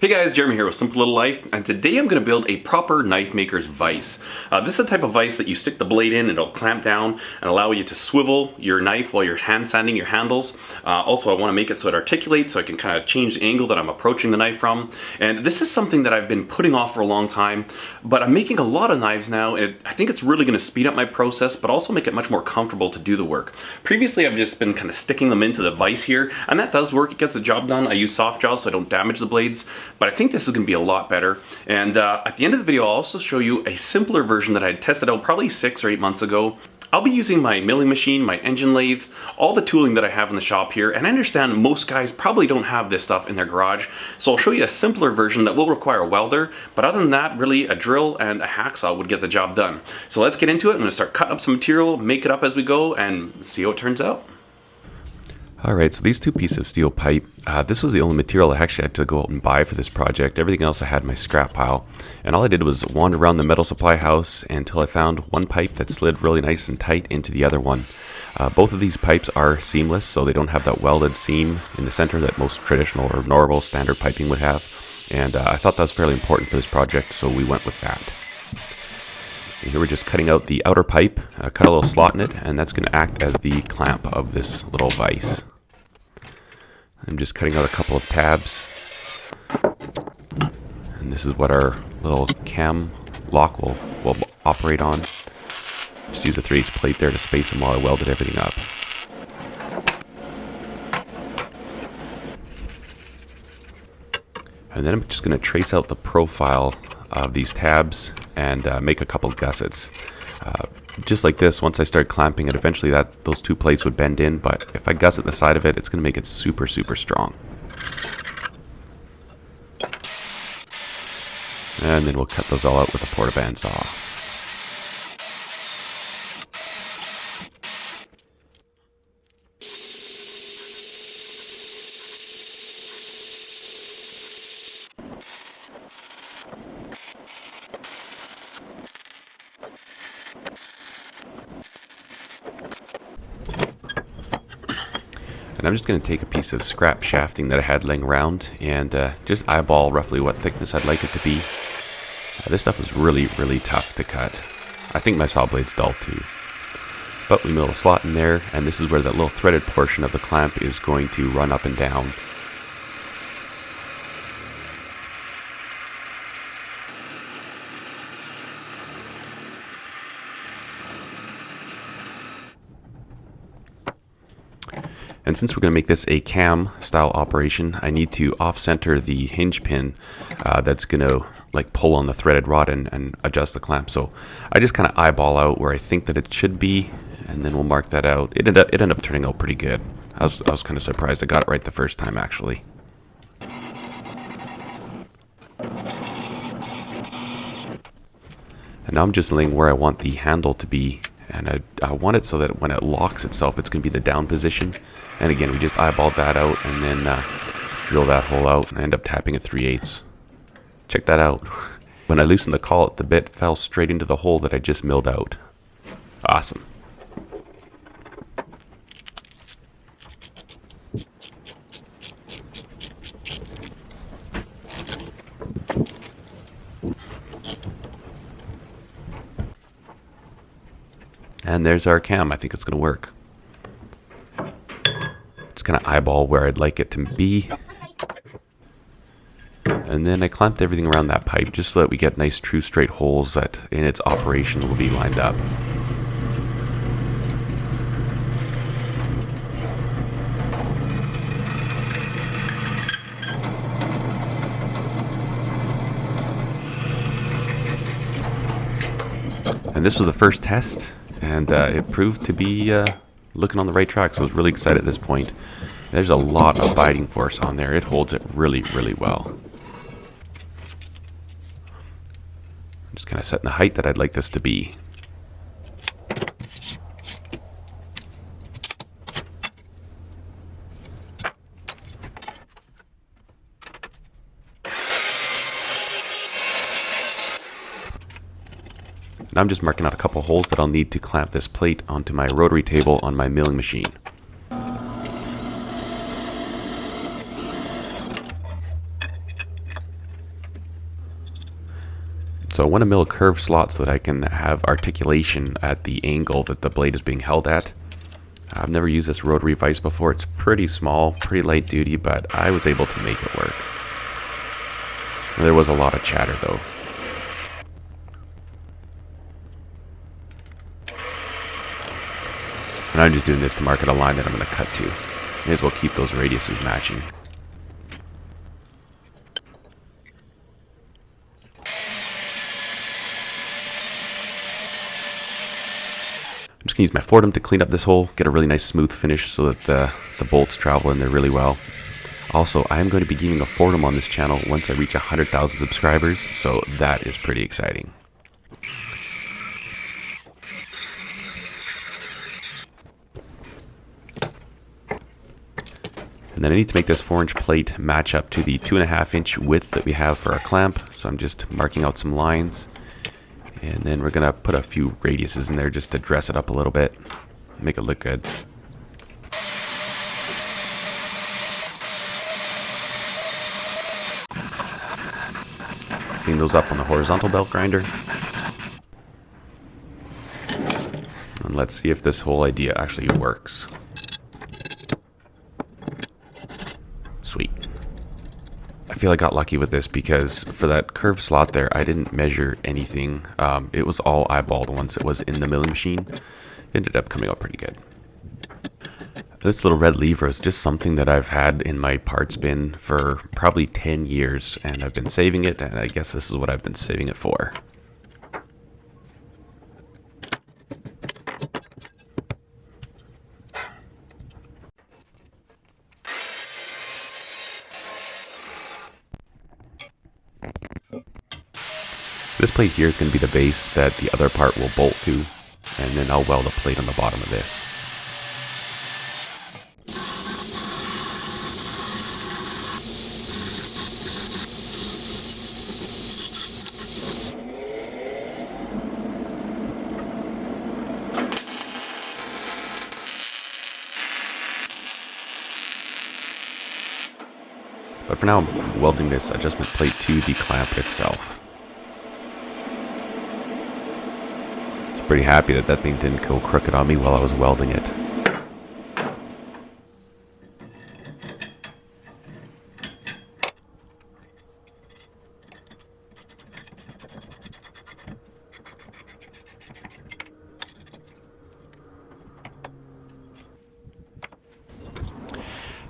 Hey guys, Jeremy here with Simple Little Life, and today I'm going to build a proper knife maker's vise. This is the type of vise that you stick the blade in and it'll clamp down and allow you to swivel your knife while you're hand sanding your handles. Also, I want to make it so it articulates so I can kind of change the angle that I'm approaching the knife from. And this is something that I've been putting off for a long time, but I'm making a lot of knives now, and I think it's really going to speed up my process, but also make it much more comfortable to do the work. Previously, I've just been kind of sticking them into the vise here, and that does work. It gets the job done. I use soft jaws so I don't damage the blades. But I think this is going to be a lot better. And at the end of the video, I'll also show you a simpler version that I had tested out probably 6 or 8 months ago. I'll be using my milling machine, my engine lathe, all the tooling that I have in the shop here, and I understand most guys probably don't have this stuff in their garage, so I'll show you a simpler version that will require a welder, but other than that, really a drill and a hacksaw would get the job done. So let's get into it. I'm going to start cutting up some material, make it up as we go, and see how it turns out. Alright, so these 2 pieces of steel pipe, this was the only material I actually had to go out and buy for this project. Everything else I had in my scrap pile. And all I did was wander around the metal supply house until I found one pipe that slid really nice and tight into the other one. Both of these pipes are seamless, so they don't have that welded seam in the center that most traditional or normal standard piping would have. And I thought that was fairly important for this project, so we went with that. And here we're just cutting out the outer pipe, cut a little slot in it, and that's going to act as the clamp of this little vise. I'm just cutting out a couple of tabs, and this is what our little cam lock will operate on. Just use a 3/8 plate there to space them while I welded everything up. And then I'm just going to trace out the profile of these tabs and make a couple gussets. Just like this, once I start clamping it, eventually those 2 plates would bend in, but if I gusset the side of it, it's going to make it super strong. And then we'll cut those all out with a porta-band saw. And I'm just going to take a piece of scrap shafting that I had laying around and just eyeball roughly what thickness I'd like it to be. This stuff is really tough to cut. I think my saw blade's dull too. But we mill a slot in there, and this is where that little threaded portion of the clamp is going to run up and down. And since we're going to make this a cam style operation, I need to off-center the hinge pin that's going to like pull on the threaded rod and adjust the clamp. So I just kind of eyeball out where I think that it should be, and then we'll mark that out. It ended up turning out pretty good. I was kind of surprised I got it right the first time, actually. And now I'm just laying where I want the handle to be. And I want it so that when it locks itself, it's going to be the down position. And again, we just eyeballed that out and then drill that hole out and end up tapping a 3/8. Check that out. When I loosened the collet, the bit fell straight into the hole that I just milled out. Awesome. And there's our cam. I think it's going to work. Just kind of eyeball where I'd like it to be. And then I clamped everything around that pipe just so that we get nice true straight holes that in its operation will be lined up. And this was the first test. And it proved to be looking on the right track, so I was really excited at this point. There's a lot of biting force on there. It holds it really well. I'm just kind of setting the height that I'd like this to be. And I'm just marking out a couple holes that I'll need to clamp this plate onto my rotary table on my milling machine. So I want to mill a curved slot so that I can have articulation at the angle that the blade is being held at. I've never used this rotary vise before. It's pretty small, pretty light duty, but I was able to make it work. There was a lot of chatter though. And I'm just doing this to mark out a line that I'm going to cut to. May as well keep those radiuses matching. I'm just going to use my Fordham to clean up this hole, get a really nice smooth finish so that the bolts travel in there really well. Also, I am going to be giving a Fordham on this channel once I reach 100,000 subscribers, so that is pretty exciting. And then I need to make this 4-inch plate match up to the 2.5-inch width that we have for our clamp, so I'm just marking out some lines. And then we're going to put a few radiuses in there just to dress it up a little bit, make it look good. Clean those up on the horizontal belt grinder. And let's see if this whole idea actually works. Sweet. I feel I got lucky with this because for that curved slot there, I didn't measure anything. It was all eyeballed once it was in the milling machine. It ended up coming out pretty good. This little red lever is just something that I've had in my parts bin for probably 10 years, and I've been saving it, and I guess this is what I've been saving it for. This plate here is going to be the base that the other part will bolt to, and then I'll weld a plate on the bottom of this. But for now, I'm welding this adjustment plate to the clamp itself. Pretty happy that that thing didn't go crooked on me while I was welding it.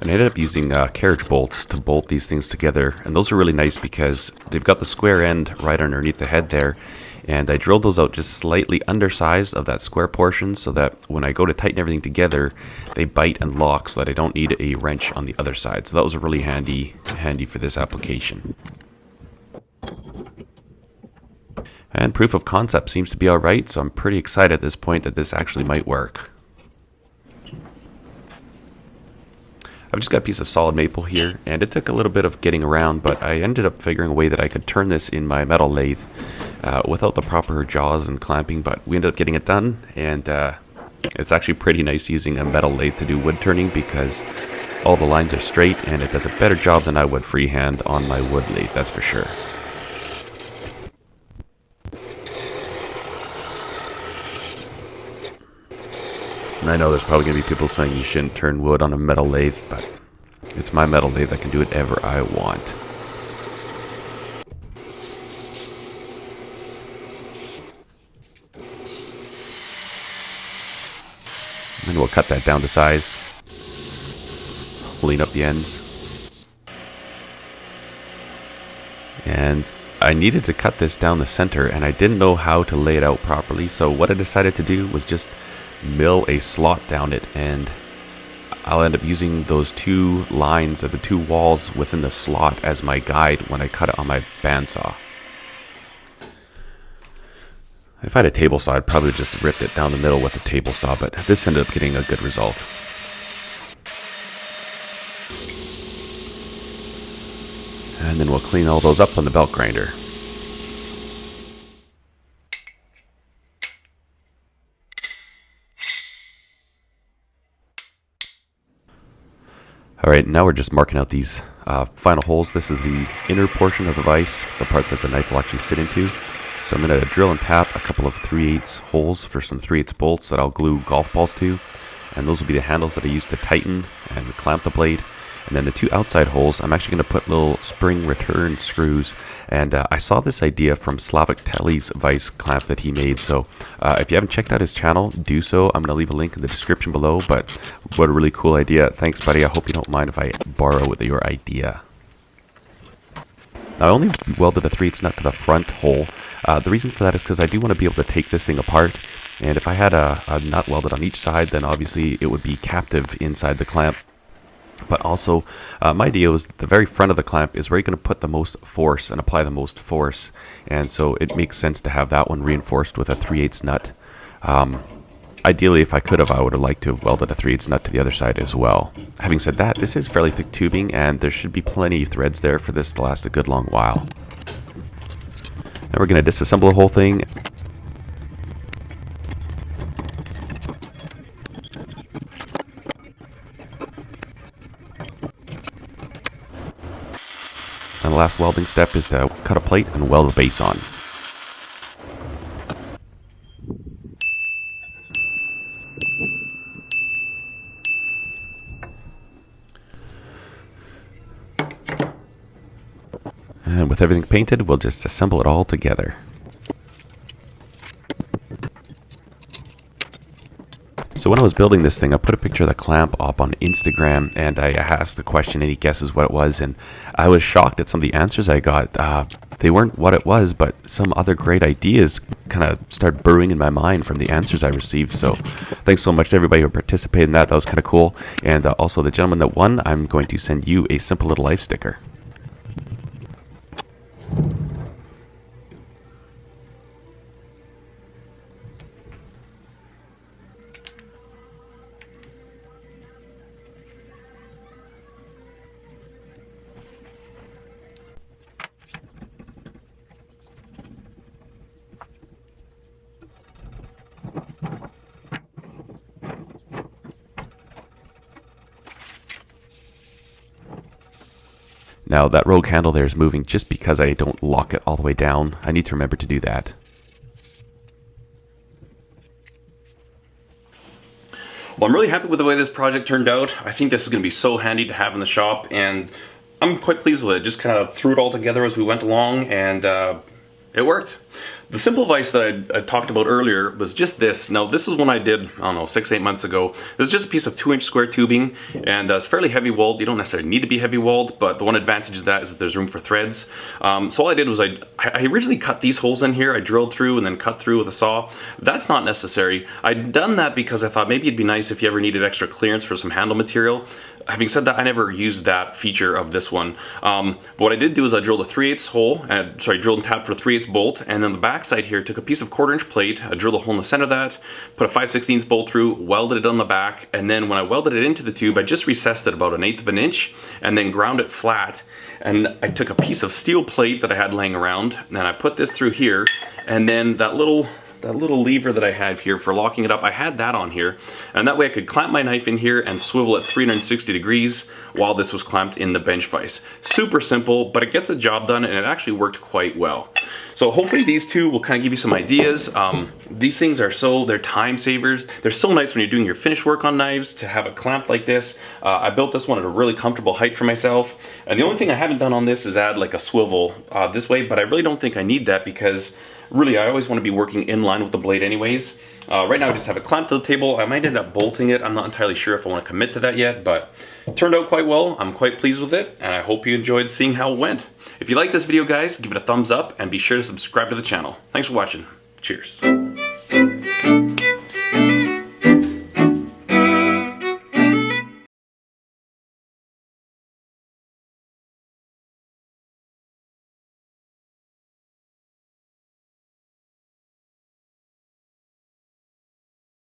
And I ended up using carriage bolts to bolt these things together, and those are really nice because they've got the square end right underneath the head there, and I drilled those out just slightly undersized of that square portion so that when I go to tighten everything together, they bite and lock so that I don't need a wrench on the other side. So that was really handy for this application. And proof of concept seems to be alright, so I'm pretty excited at this point that this actually might work. I've just got a piece of solid maple here, and it took a little bit of getting around, but I ended up figuring a way that I could turn this in my metal lathe without the proper jaws and clamping, but we ended up getting it done, and it's actually pretty nice using a metal lathe to do wood turning because all the lines are straight, and it does a better job than I would freehand on my wood lathe, that's for sure. And I know there's probably going to be people saying you shouldn't turn wood on a metal lathe, but it's my metal lathe. I can do whatever I want. And then we'll cut that down to size. Lean up the ends. And I needed to cut this down the center, and I didn't know how to lay it out properly, so what I decided to do was just mill a slot down it, and I'll end up using those two lines of the two walls within the slot as my guide when I cut it on my bandsaw. If I had a table saw, I'd probably just ripped it down the middle with a table saw, but this ended up getting a good result. And then we'll clean all those up on the belt grinder. Alright, now we're just marking out these final holes. This is the inner portion of the vise, the part that the knife will actually sit into. So I'm going to drill and tap a couple of 3/8 holes for some 3/8 bolts that I'll glue golf balls to. And those will be the handles that I use to tighten and clamp the blade. And then the 2 outside holes, I'm actually going to put little spring return screws. And I saw this idea from Slavik Telly's Vise clamp that he made. So if you haven't checked out his channel, do so. I'm going to leave a link in the description below. But what a really cool idea. Thanks, buddy. I hope you don't mind if I borrow your idea. Now, I only welded a 3/8 nut to the front hole. The reason for that is because I do want to be able to take this thing apart. And if I had a nut welded on each side, then obviously it would be captive inside the clamp. But also, my idea was that the very front of the clamp is where you're going to put the most force and apply the most force. And so it makes sense to have that one reinforced with a 3/8 nut. Ideally, if I could have, I would have liked to have welded a 3/8 nut to the other side as well. Having said that, this is fairly thick tubing, and there should be plenty of threads there for this to last a good long while. Now we're going to disassemble the whole thing. And the last welding step is to cut a plate and weld the base on. And with everything painted, we'll just assemble it all together. So when I was building this thing, I put a picture of the clamp up on Instagram, and I asked the question, any guesses what it was? And I was shocked at some of the answers I got. They weren't what it was, but some other great ideas kind of started brewing in my mind from the answers I received. So thanks so much to everybody who participated in that. That was kind of cool. And also the gentleman that won, I'm going to send you a Simple Little Life sticker. Now that rogue handle there is moving just because I don't lock it all the way down. I need to remember to do that. Well, I'm really happy with the way this project turned out. I think this is going to be so handy to have in the shop, and I'm quite pleased with it. Just kind of threw it all together as we went along, and it worked. The simple vise that I talked about earlier was just this. Now this is one I did, I don't know, 6-8 months ago. This is just a piece of 2-inch square tubing, and it's fairly heavy walled. You don't necessarily need to be heavy walled, but the one advantage of that is that there's room for threads. So all I did was I originally cut these holes in here. I drilled through and then cut through with a saw. That's not necessary. I'd done that because I thought maybe it'd be nice if you ever needed extra clearance for some handle material. Having said that, I never used that feature of this one. But what I did do is I drilled a 3/8 hole, drilled and tapped for a 3/8 bolt, and then the back side here took a piece of 1/4-inch plate, I drilled a hole in the center of that, put a 5/16 bolt through, welded it on the back, and then when I welded it into the tube, I just recessed it about 1/8 of an inch, and then ground it flat. And I took a piece of steel plate that I had laying around, and I put this through here, and then that little lever that I have here for locking it up, I had that on here, and that way I could clamp my knife in here and swivel it 360 degrees while this was clamped in the bench vise. Super simple, but it gets the job done, and it actually worked quite well. So hopefully these two will kind of give you some ideas. These things are they're time savers. They're so nice when you're doing your finish work on knives to have a clamp like this. I built this one at a really comfortable height for myself, and the only thing I haven't done on this is add like a swivel this way, but I really don't think I need that because really, I always want to be working in line with the blade anyways. Right now I just have it clamped to the table. I might end up bolting it. I'm not entirely sure if I want to commit to that yet, but it turned out quite well. I'm quite pleased with it, and I hope you enjoyed seeing how it went. If you like this video, guys, give it a thumbs up and be sure to subscribe to the channel. Thanks for watching. Cheers.